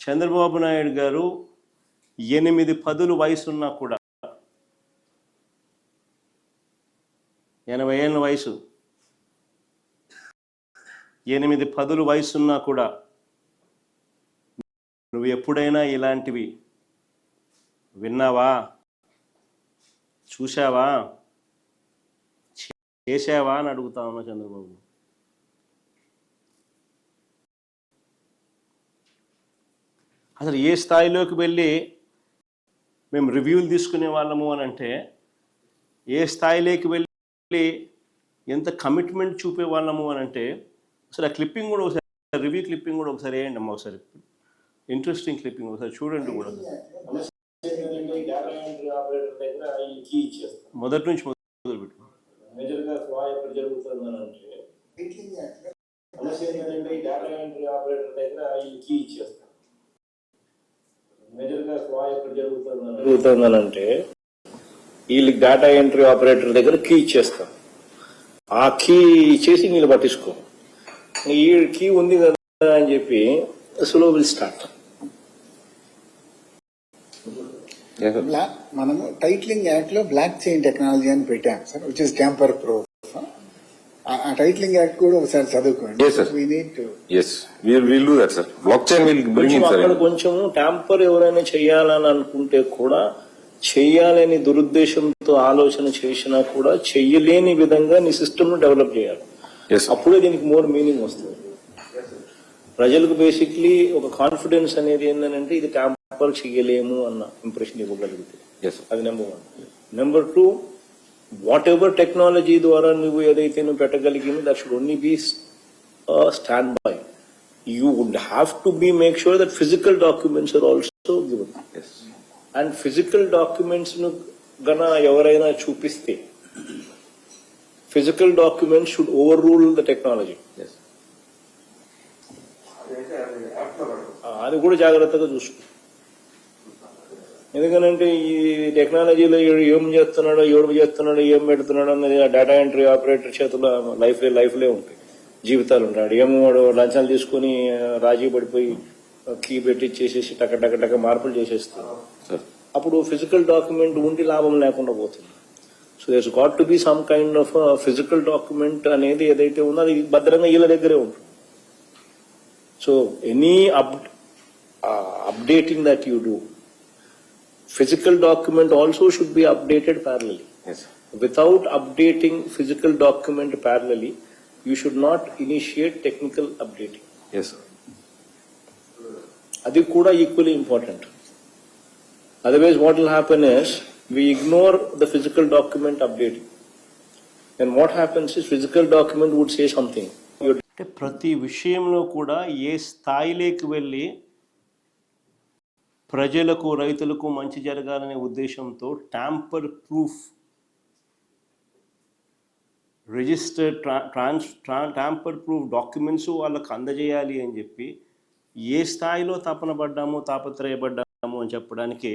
చంద్రబాబు నాయుడు గారు 8 పదులు వయసున్నా కూడా 80 ఏళ్ళ వయసు 8 పదులు వయసున్నా కూడా నువ్వు ఎప్పుడైనా ఇలాంటివి విన్నావా, చూసావా, చేసావా అని అడుగుతా ఉన్నా చంద్రబాబు. అసలు ఏ స్థాయిలోకి వెళ్ళి మేము రివ్యూలు తీసుకునే వాళ్ళము అని అంటే, ఏ స్థాయిలోకి వెళ్ళి ఎంత కమిట్మెంట్ చూపే వాళ్ళము అని అంటే, అసలు ఆ క్లిప్పింగ్ కూడా ఒకసారి, రివ్యూ క్లిప్పింగ్ కూడా ఒకసారి వేయండి అమ్మా, ఒకసారి ఇంట్రెస్టింగ్ క్లిప్పింగ్ ఒకసారి చూడండి కూడా. మొదటి నుంచి మొదలు పెట్టు. మేజర్గా ఫ్లా ఎక్కడ జరుగుతుందని అంటే సమస్య ఏంటంటే ఈ డేటా ఎంట్రీ ఆపరేటర్ దగ్గర ఈ కీ ఇచ్చేస్తాం. మేజర్గా ఫ్లా ఎక్కడ జరుగుతుందని అంటే వీళ్ళకి డేటా ఎంట్రీ ఆపరేటర్ దగ్గర కీ ఇచ్చేస్తాం. ఆ కీ ఇచ్చేసి వీళ్ళు పట్టించుకో, ఈ కీ ఉంది కదా అని చెప్పి స్లో విల్ స్టార్ట్. మనము టైటిలింగ్ యాక్ట్ లో బ్లాక్ చైన్ టెక్నాలజీ అని పెట్టాం sir, which is tamper proof. ఆ టైటిలింగ్ యాక్ట్ కూడా ఒకసారి చదువుకోండి. కొంచెం ట్యాంపర్ ఎవరైనా చేయాలని అనుకుంటే కూడా చెయ్యాలని దురుద్దేశంతో ఆలోచన చేసినా కూడా చెయ్యలేని విధంగా నీ సిస్టమ్ ను డెవలప్ చేయాలి. అప్పుడే దీనికి మోర్ మీనింగ్ వస్తుంది. ప్రజలకు బేసిక్లీ ఒక కాన్ఫిడెన్స్ అనేది ఏంటంటే ఇది ట్యాంపర్ చెయ్యలేము అన్న ఇంప్రెషన్ ఇవ్వగలిగితే, అది number 1. Number 2, whatever technology ద్వారా నువ్వు ఏదైతే నువ్వు పెట్టగలిగింది, that should only be stand by. You would have to be make sure that physical documents are also given. And physical documents ను గన ఎవరైనా చూపిస్తే, physical documents should overrule the technology. అది కూడా జాగ్రత్తగా చూసుకో. ఎందుకనంటే ఈ టెక్నాలజీలో ఏం చేస్తున్నాడో, ఎవరు చేస్తున్నాడో, ఏం పెడుతున్నాడో అన్నది ఆ డేటా ఎంట్రీ ఆపరేటర్ చేతుల్లో లైఫ్లే ఉంటాయి, జీవితాలు ఉంటాడు. ఏమో వాడు లంచాలు తీసుకుని రాజీ పడిపోయి కీ పెట్టి చేసేసి టక మార్పులు చేసేస్తాడు. అప్పుడు ఫిజికల్ డాక్యుమెంట్ ఉండి లాభం లేకుండా పోతుంది. So there's got to be some kind of physical document అనేది ఏదైతే ఉందో అది భద్రంగా వీళ్ళ దగ్గరే ఉంటుంది. So any updating that you do, physical document also should be updated parallelly. Yes. Without updating physical document parallelly, you should not initiate technical updating. Yes. Adi kuda equally important. Otherwise what will happen is we ignore the physical document updating. And what happens is physical document would say something. అంటే ప్రతి విషయంలో కూడా ఏ స్థాయిలోకి వెళ్ళి ప్రజలకు, రైతులకు మంచి జరగాలనే ఉద్దేశంతో tamper proof registered tamper proof documents వాళ్ళకు అందజేయాలి అని చెప్పి ఏ స్థాయిలో తాపత్రయపడ్డాము అని చెప్పడానికి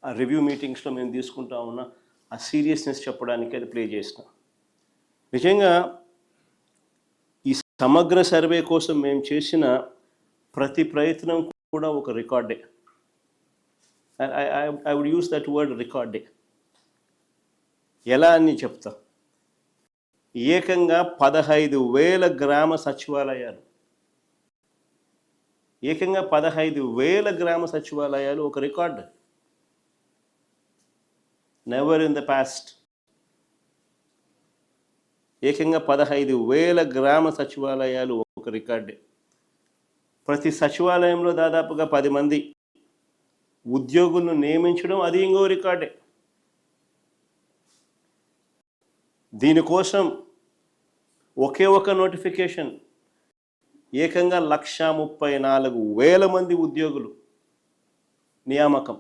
ఆ రివ్యూ మీటింగ్స్లో మేము తీసుకుంటా ఉన్న ఆ సీరియస్నెస్ చెప్పడానికి అది ప్లే చేసిన. నిజంగా ఈ సమగ్ర సర్వే కోసం మేము చేసిన ప్రతి ప్రయత్నం కూడా ఒక రికార్డే. I would use that word రికార్డే. ఎలా అని చెప్తా. ఏకంగా 15,000 గ్రామ సచివాలయాలు, ఏకంగా 15,000 గ్రామ సచివాలయాలు ఒక record. Never in the past. ఏకంగా 15,000 గ్రామ సచివాలయాలు ఒక రికార్డే. ప్రతి సచివాలయంలో దాదాపుగా 10 మంది ఉద్యోగులను నియమించడం, అది ఇంకో రికార్డే. దీనికోసం ఒకే ఒక నోటిఫికేషన్ ఏకంగా 134,000 మంది ఉద్యోగులు నియామకం.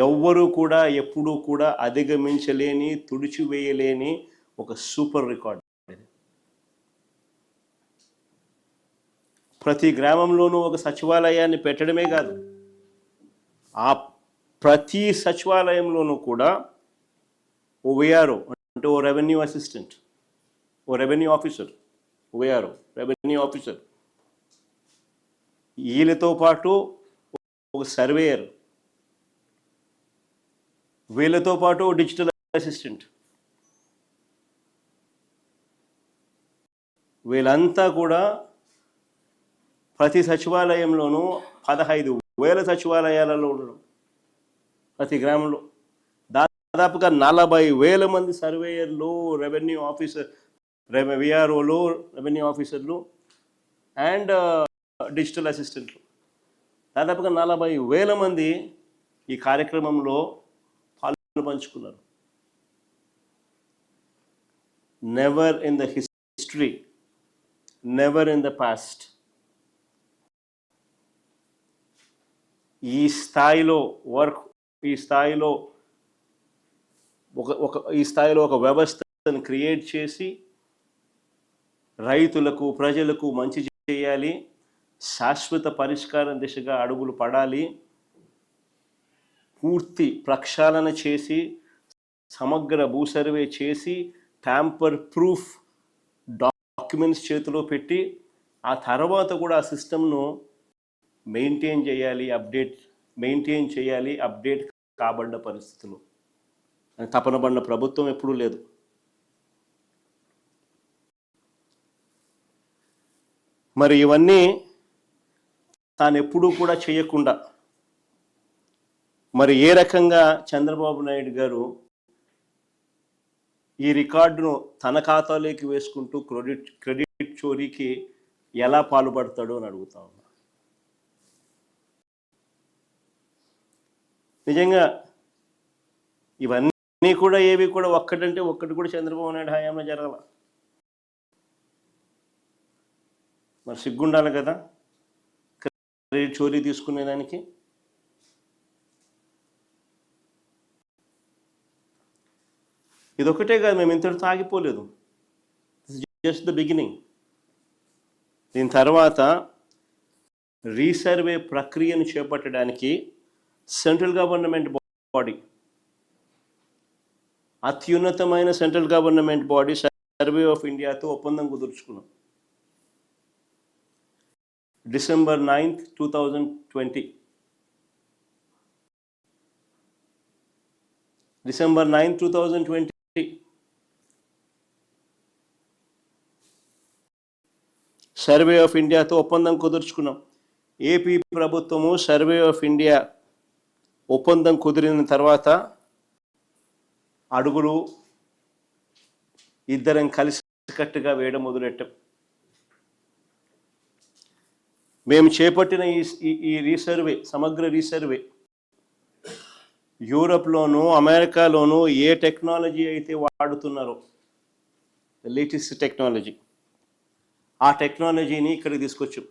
ఎవ్వరూ కూడా ఎప్పుడూ కూడా అధిగమించలేని, తుడిచివేయలేని ఒక సూపర్ రికార్డ్. ప్రతి గ్రామంలోనూ ఒక సచివాలయాన్ని పెట్టడమే కాదు, ఆ ప్రతి సచివాలయంలోనూ కూడా ఓ విఆర్ఓ అంటే ఓ రెవెన్యూ అసిస్టెంట్, ఓ revenue officer, VRO revenue officer వీళ్ళతో పాటు ఒక సర్వేయర్, వీళ్ళతో పాటు డిజిటల్ అసిస్టెంట్, వీళ్ళంతా కూడా ప్రతి సచివాలయంలోనూ 15,000 సచివాలయాలలో ఉండడం, ప్రతి గ్రామంలో దాదాపుగా 40,000 మంది సర్వేయర్లు, రెవెన్యూ ఆఫీసర్, విఆర్ఓలు, రెవెన్యూ ఆఫీసర్లు అండ్ డిజిటల్ అసిస్టెంట్లు, దాదాపుగా 40,000 మంది ఈ కార్యక్రమంలో పాలు పంచుకున్నారు. Never in the history, never in the past ఈ స్థాయిలో వర్క్, ఈ స్థాయిలో ఒక వ్యవస్థను క్రియేట్ చేసి రైతులకు, ప్రజలకు మంచి చేయాలి, శాశ్వత పరిష్కారం దిశగా అడుగులు పడాలి, పూర్తి ప్రక్షాళన చేసి సమగ్ర భూ సర్వే చేసి ట్యాంపర్ ప్రూఫ్ డాక్యుమెంట్స్ చేతిలో పెట్టి ఆ తర్వాత కూడా ఆ సిస్టమ్ను మెయింటైన్ చేయాలి, అప్డేట్ కాబడ్డ పరిస్థితులు తపన పడిన ప్రభుత్వం ఎప్పుడూ లేదు. మరి ఇవన్నీ తాను ఎప్పుడూ కూడా చేయకుండా మరి ఏ రకంగా చంద్రబాబు నాయుడు గారు ఈ రికార్డును తన ఖాతాలోకి వేసుకుంటూ క్రెడిట్ చోరీకి ఎలా పాల్పడతాడో అని అడుగుతా ఉన్నా. నిజంగా ఇవన్నీ కూడా ఏవి కూడా ఒక్కటి కూడా చంద్రబాబు నాయుడు హయాంలో జరగాల. మరి సిగ్గుండాలి కదా క్రెడిట్ చోరీ తీసుకునేదానికి. ఇదొక్కటే కాదు, మేము ఇంతటితో ఆగిపోలేదు, జస్ట్ ద బిగినింగ్. దీని తర్వాత రీసర్వే ప్రక్రియను చేపట్టడానికి సెంట్రల్ గవర్నమెంట్ బాడీ, అత్యున్నతమైన central government body survey of ఇండియాతో ఒప్పందం కుదుర్చుకున్నాం. December 9th, 2020. December 9th, 2020. Survey of ఇండియాతో ఒప్పందం కుదుర్చుకున్నాం. ఏపీ ప్రభుత్వము సర్వే ఆఫ్ ఇండియా ఒప్పందం కుదిరిన తర్వాత అడుగులు ఇద్దరం కలిసికట్టుగా వేయడం మొదలెట్టాం. మేము చేపట్టిన ఈ రీసర్వే, సమగ్ర రీసర్వే యూరప్లోనూ అమెరికాలోనూ ఏ టెక్నాలజీ అయితే వాడుతున్నారో, లేటెస్ట్ టెక్నాలజీ, ఆ టెక్నాలజీని ఇక్కడికి తీసుకొచ్చాం.